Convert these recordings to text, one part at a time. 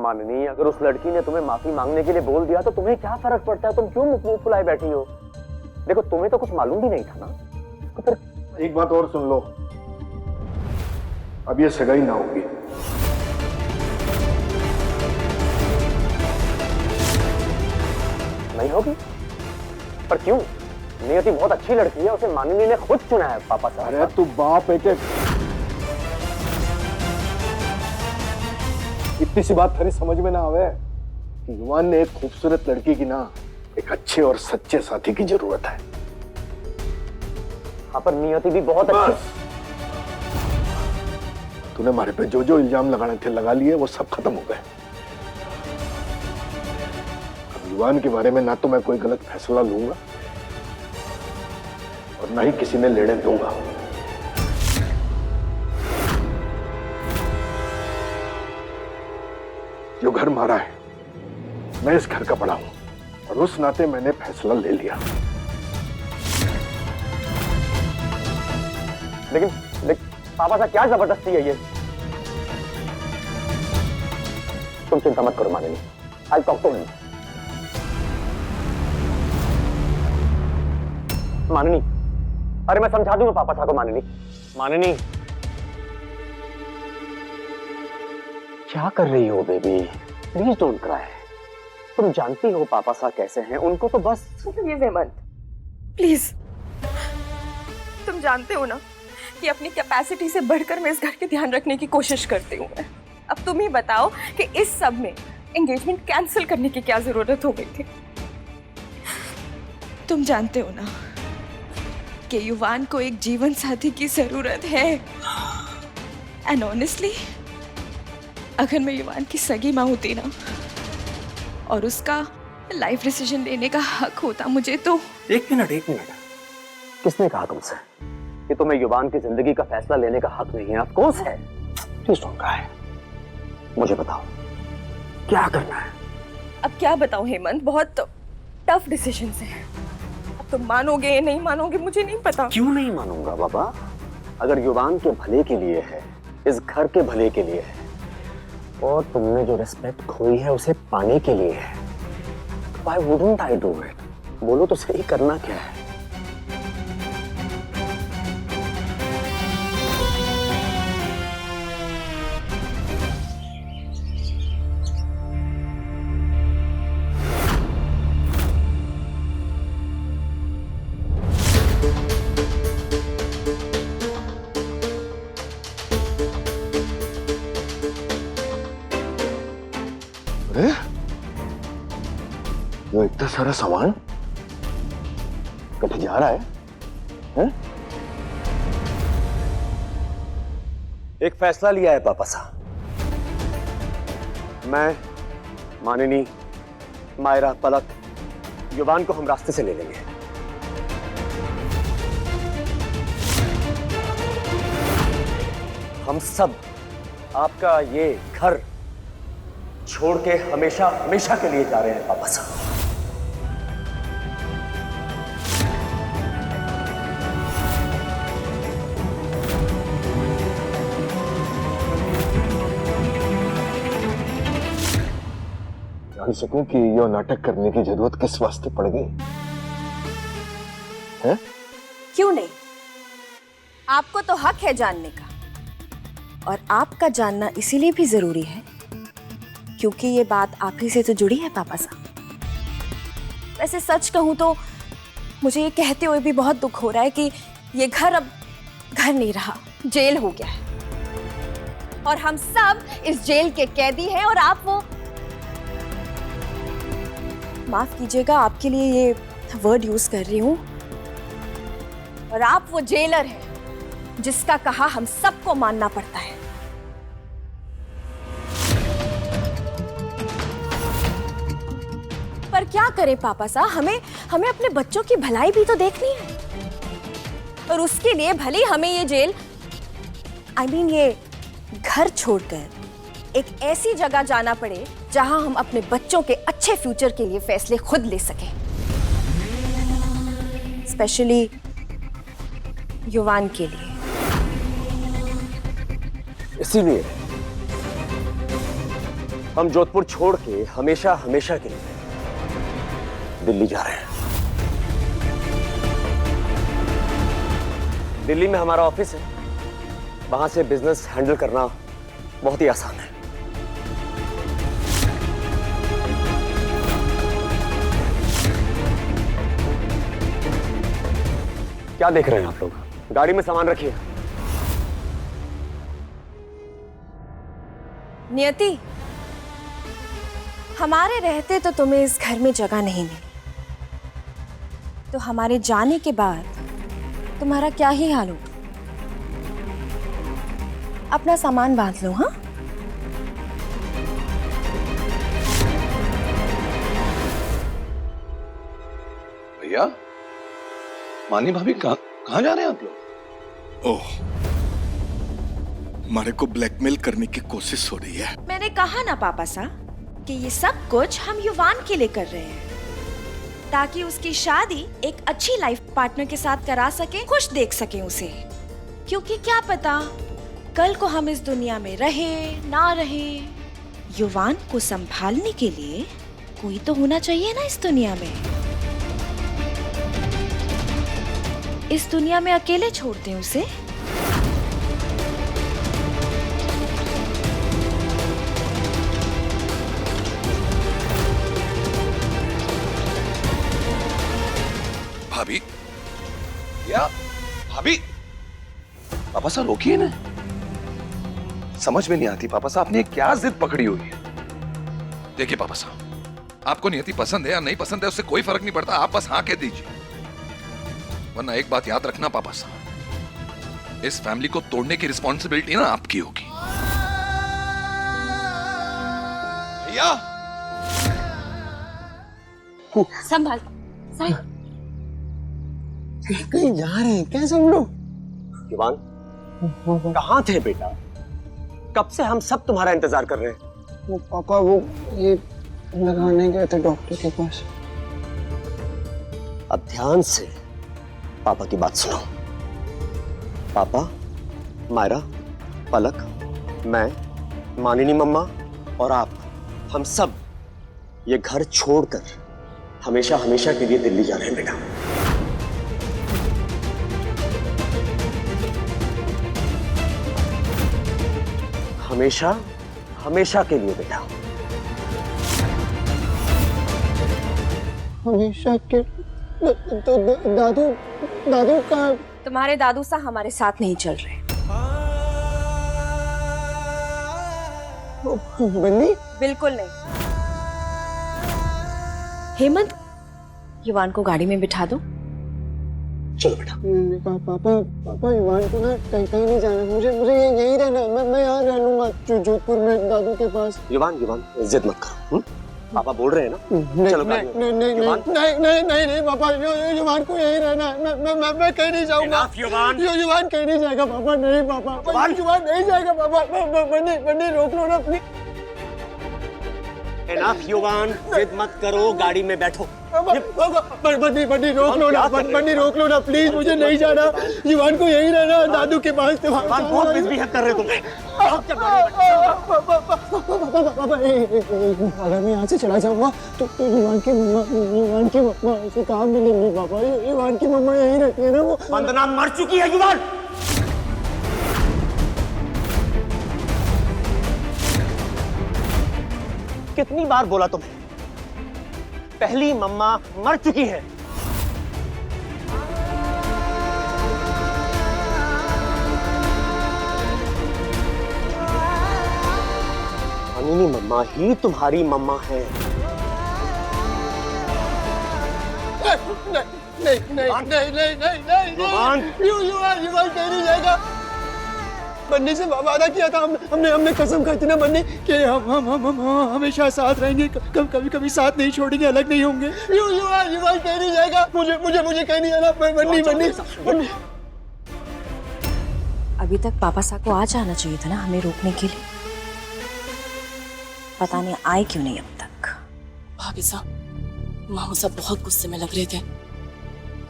माननी, अगर उस लड़की ने तुम्हें माफी मांगने के लिए बोल दिया तो तुम्हें क्या फर्क पड़ता है? तुम क्यों मुंह फुलाए बैठी हो? देखो तुम्हें तो कुछ मालूम भी नहीं था ना, तो फिर एक बात और सुन लो, अब ये सगाई ना होगी। नहीं होगी? पर क्यों? नियति बहुत अच्छी लड़की है, उसे माननी ने खुद चुना है पापा साहब। अरे तू बाप है, इतनी सी बात थारी समझ में ना आवे। युवान ने एक खूबसूरत लड़की की ना एक अच्छे और सच्चे साथी की जरूरत है। हाँ पर नियति भी बहुत अच्छी। तूने हमारे पे जो जो इल्जाम लगाने थे लगा लिए, वो सब खत्म हो गए। अब युवान के बारे में ना तो मैं कोई गलत फैसला लूंगा और ना ही किसी ने लेने दूंगा। जो घर हमारा है, मैं इस घर का बड़ा हूं और उस नाते मैंने फैसला ले लिया। लेकिन पापा साहब क्या जबरदस्ती है ये? तुम चिंता मत करो माननी, आई टॉक टू हिम। माननी, अरे मैं समझा दूंगा पापा साहब को। माननी, माननी क्या कर रही हो बेबी? Please don't cry. तुम जानती हो पापा साहब कैसे हैं, उनको तो बस प्लीज हेमंत, प्लीज। तुम जानते हो ना कि अपनी कैपेसिटी से बढ़कर मैं इस घर के ध्यान रखने की कोशिश करती हूँ। अब तुम ही बताओ कि इस सब में एंगेजमेंट कैंसिल करने की क्या जरूरत हो गई थी? तुम जानते हो ना कि युवान को एक जीवन साथी की जरूरत है। एंड ऑनेस्टली, अगर मैं युवान की सगी माँ होती ना और उसका लाइफ डिसीजन लेने का हक होता मुझे, तो एक मिनट किसने कहा तुमसे कि तुम्हें युवान की जिंदगी का फैसला लेने का हक नहीं है? ऑफ कोर्स है। Please don't cry. मुझे बताओ क्या करना है? अब क्या बताऊं हेमंत, बहुत टफ डिसीजंस हैं। अब तुम मानोगे या नहीं मानोगे मुझे नहीं पता। क्यों नहीं मानूंगा बाबा? अगर युवान के भले के लिए है, इस घर के भले के लिए है, और तुमने जो रिस्पेक्ट खोई है उसे पाने के लिए है, why wouldn't I do it? बोलो तो सही, करना क्या है? अरे ये इतना सारा सामान कहीं जा रहा है, हैं? एक फैसला लिया है पापा साहब। मैं, माननी, मायरा, पलक, युवान को हम रास्ते से ले लेंगे। हम सब आपका ये घर छोड़ के हमेशा हमेशा के लिए जा रहे हैं पापा साहब। जान सकूं कि यह नाटक करने की जरूरत किस वास्ते पड़ गई है? क्यों नहीं? आपको तो हक है जानने का, और आपका जानना इसीलिए भी जरूरी है क्योंकि ये बात आप ही से तो जुड़ी है पापा साहब। वैसे सच कहूं तो मुझे ये कहते हुए भी बहुत दुख हो रहा है कि ये घर अब घर नहीं रहा, जेल हो गया है और हम सब इस जेल के कैदी हैं और आप वो, माफ कीजिएगा आपके लिए ये वर्ड यूज कर रही हूं, और आप वो जेलर हैं जिसका कहा हम सबको मानना पड़ता है। पर क्या करें पापा साहब, हमें अपने बच्चों की भलाई भी तो देखनी है, और उसके लिए भले हमें ये जेल, ये घर छोड़कर एक ऐसी जगह जाना पड़े जहां हम अपने बच्चों के अच्छे फ्यूचर के लिए फैसले खुद ले सकें, स्पेशली युवान के लिए। इसीलिए हम जोधपुर छोड़ के हमेशा हमेशा के लिए दिल्ली जा रहे हैं। दिल्ली में हमारा ऑफिस है, वहां से बिजनेस हैंडल करना बहुत ही आसान है। क्या देख रहे हैं आप लोग? गाड़ी में सामान रखिए। नियति, हमारे रहते तो तुम्हें इस घर में जगह नहीं मिली, तो हमारे जाने के बाद तुम्हारा क्या ही हाल होगा। अपना सामान बांध लो। हाँ, भैया, मानी भाभी कहाँ जा रहे हैं आप लोग? ओह, हमारे को ब्लैकमेल करने की कोशिश हो रही है। मैंने कहा ना पापा साहब कि ये सब कुछ हम युवान के लिए कर रहे हैं, ताकि उसकी शादी एक अच्छी लाइफ पार्टनर के साथ करा सके, खुश देख सके उसे। क्योंकि क्या पता कल को हम इस दुनिया में रहे ना रहे, युवान को संभालने के लिए कोई तो होना चाहिए ना इस दुनिया में। इस दुनिया में अकेले छोड़ दें उसे? भाभी, या भाभी, पापा साहब रोकिए ना। समझ में नहीं आती पापा साहब, आपने क्या जिद पकड़ी हुई है? देखिए पापा साहब, आपको नियति पसंद है या नहीं पसंद है उससे कोई फर्क नहीं पड़ता, आप बस हाँ कह दीजिए। वरना एक बात याद रखना पापा साहब, इस फैमिली को तोड़ने की रिस्पॉन्सिबिलिटी ना आपकी होगी। भैया, संभाल। कहीं जा रहे हैं क्या सब लोग? युवान, कहाँ थे बेटा? कब से हम सब तुम्हारा इंतजार कर रहे हैं। वो पापा, वो ये लगाने गए थे डॉक्टर के पास। अब ध्यान से पापा की बात सुनो। पापा, मायरा, पलक, मैं, मानिनी मम्मा और आप, हम सब ये घर छोड़कर हमेशा हमेशा के लिए दिल्ली जा रहे हैं बेटा। हमेशा हमेशा के लिए बेटा। हमेशा के तो दादू दादू का तुम्हारे दादू सा हमारे साथ नहीं चल रहे। बन्नी, बिल्कुल नहीं। हेमंत, युवान को गाड़ी में बिठा दो। चलो बेटा। पापा पापा युवान को ना कहीं कहीं नहीं जाना, मुझे मुझे यही रहना। मैं यहाँ रह लूंगा जोधपुर में दादू के पास। युवान, युवान जिद मत करो। पापा बोल रहे हैं ना। चलो नहीं नहीं नहीं नहीं नहीं नहीं पापा, युवान को यही रहना। मैं कहीं नहीं जाऊंगा। युवान कहीं नहीं जाएगा पापा। नहीं पापा, युवान नहीं जाएगा पापा। बन्नी रोक लो ना प्लीज। एनफ युवान, जिद मत करो, गाड़ी में बैठो। बन्नी रोक लो ना, बन्नी रोक लो ना प्लीज, मुझे नहीं जाना। युवान को यही रहना दादू के पास। बहुत मिसबिहेव कर रहे हो तुम। अगर मैं यहाँ से चला जाऊंगा तो युवान की मम्मा उसे कहाँ मिलेंगी पापा? युवान की मम्मा यही रहती है ना। वो वंदना मर चुकी है युवान। कितनी बार बोला तुम्हें, पहली मम्मा मर चुकी है। अनिनी मम्मा ही तुम्हारी मम्मा है। युवान कहीं नहीं जाएगा। बन्नी से वादा किया था हमने कसम खाई थी ना बन्नी कि हम हमेशा साथ रहेंगे, कभी साथ नहीं छोड़ेंगे, अलग नहीं होंगे। युवान कहीं नहीं जाएगा। मुझे कहीं नहीं जाना। बन्नी। अभी तक पापा साहब को आ जाना चाहिए था ना हमें रोकने के लिए। पता नहीं आए क्यों नहीं अब तक। भाभी साहब, मामू साहब बहुत गुस्से में लग रहे थे।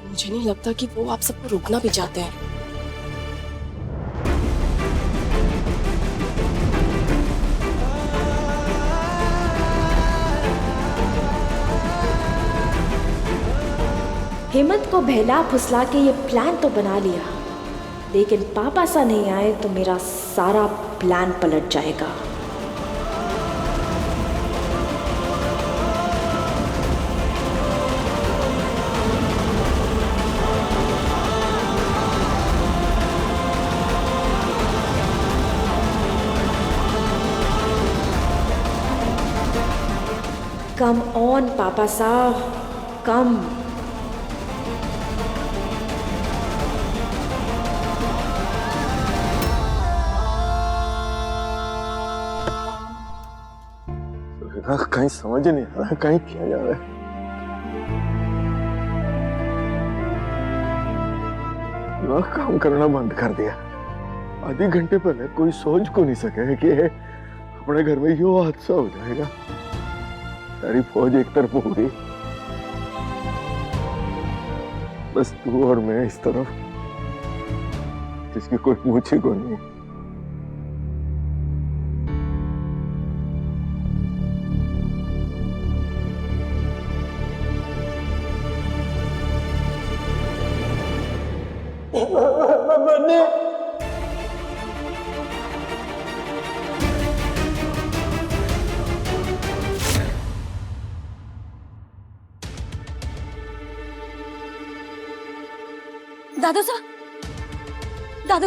मुझे नहीं लगता कि वो आप सबको रोकना भी चाहते हैं। हेमंत को बहला फुसला के ये प्लान तो बना लिया, लेकिन पापा सा नहीं आए तो मेरा सारा प्लान पलट जाएगा। कम ऑन पापा साहब, कम। कहीं समझ नहीं आ रहा कहीं किया जा रहा है। दिमाग काम करना बंद कर दिया। आधे घंटे पहले कोई सोच को नहीं सके कि अपने घर में यो हादसा हो जाएगा। सारी फौज एक तरफ हो गई, बस तू और मैं इस तरफ, जिसकी कोई पूछे को नहीं। बन्नी दादू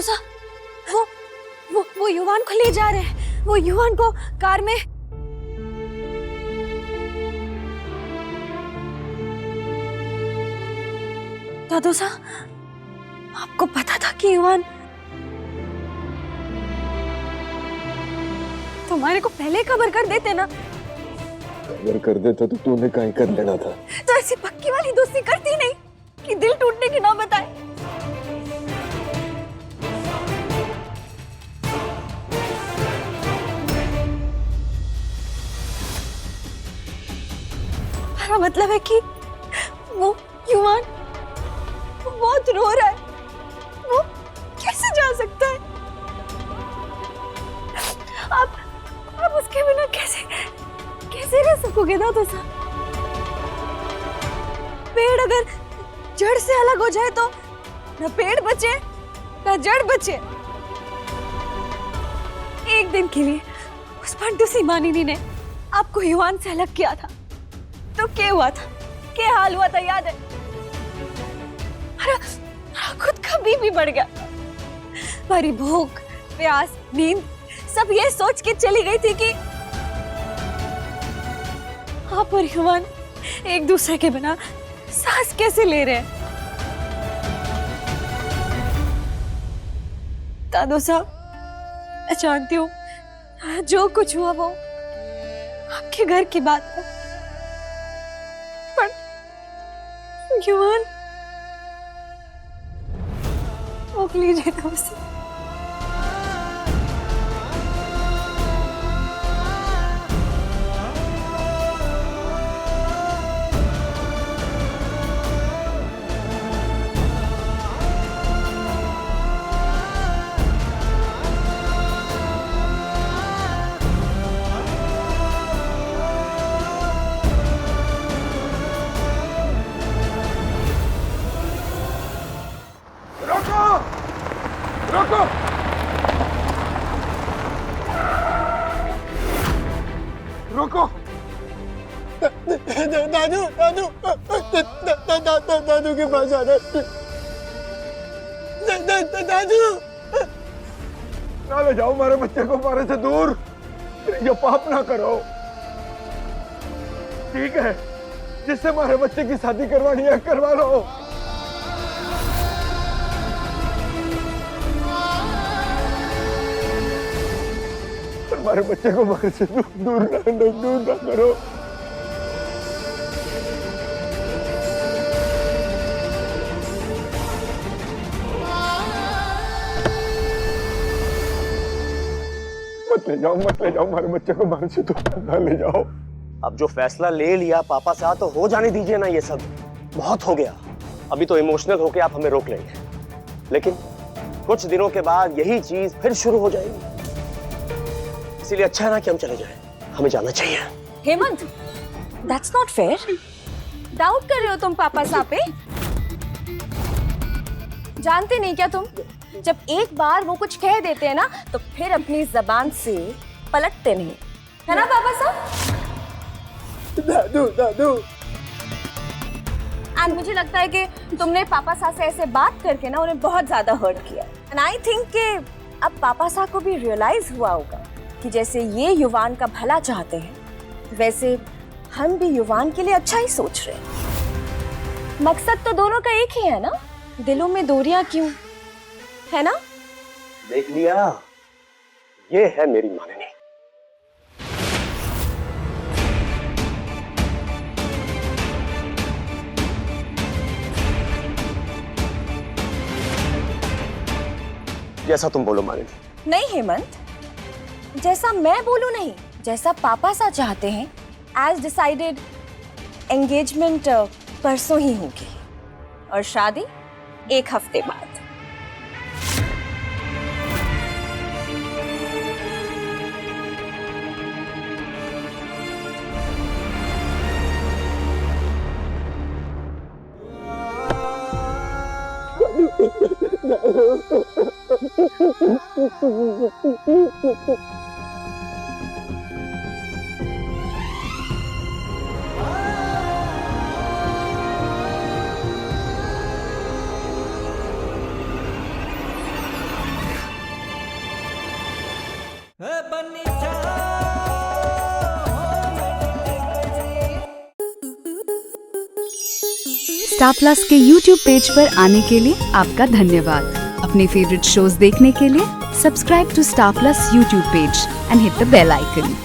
सा, वो युवान को ले जा रहे हैं। वो युवान को कार में। दादू सा, आपको पता था कि युवान तुम्हारे को पहले खबर कर देते ना? अगर कर देता तो तूने कहीं कर लेना था। तो ऐसी पक्की वाली दोस्ती करती नहीं कि दिल टूटने की ना बताए। मेरा मतलब है कि वो युवान बहुत रो रहा है। वो कैसे जा सकता है? आप उसके बिना कैसे रह सकोगे दादू सा? पेड़ अगर जड़ से अलग हो जाए तो न पेड़ बचे न जड़ बचे। एक दिन के लिए उस पंटू सी मानिनी ने आपको युवान से अलग किया था तो क्या हुआ था? क्या हाल हुआ था याद है? खुद का बीपी बढ़ गया। हमारी भूख, प्यास, नींद सब ये सोच के चली गई थी कि आप और युवान एक दूसरे के बिना सांस कैसे ले रहे हैं। दादू साहब, मैं जानती हूँ जो कुछ हुआ वो आपके घर की बात है, पर युवान रोक लीजिए ना उसे। रोको! रोको! दादू दादू दादू के पास जाना। दादू ना ले जाओ हमारे बच्चे को हमारे से दूर। ये पाप ना करो। ठीक है, जिससे हमारे बच्चे की शादी करवानी है करवा लो। हमारे बच्चे को हमारे से दूर ना करो। मत ले जाओ हमारे बच्चे को हमारे से दूर ना ले जाओ। अब जो फैसला ले लिया पापा साहब तो हो जाने दीजिए ना। ये सब बहुत हो गया। अभी तो इमोशनल होके आप हमें रोक लेंगे, लेकिन कुछ दिनों के बाद यही चीज फिर शुरू हो जाएगी। इसीलिए अच्छा है ना कि हम चले जाएं। हमें जाना चाहिए। Hemant, that's not fair. Doubt कर रहे हो तुम पापा साहब पे? जानते नहीं क्या तुम? जब एक बार वो कुछ कह देते हैं ना तो फिर अपनी जबान से पलटते नहीं, है ना पापा साहब? दादू दादू एंड मुझे लगता है कि तुमने पापा साहब से ऐसे बात करके ना उन्हें बहुत ज्यादा हर्ट किया। एंड आई थिंक कि अब पापा साहब को भी रियलाइज हुआ होगा कि जैसे ये युवान का भला चाहते हैं वैसे हम भी युवान के लिए अच्छा ही सोच रहे हैं। मकसद तो दोनों का एक ही है ना, दिलों में दूरियां क्यों, है ना? देख लिया, ये है मेरी माननी। जैसा तुम बोलो माननी। नहीं हेमंत, जैसा मैं बोलूं नहीं, जैसा पापा सा चाहते हैं। एज डिसाइडेड एंगेजमेंट परसों ही होगी और शादी 1 हफ्ते बाद। स्टार प्लस के YouTube पेज पर आने के लिए आपका धन्यवाद। अपने फेवरेट शोज देखने के लिए subscribe to Star Plus YouTube page and hit the bell icon.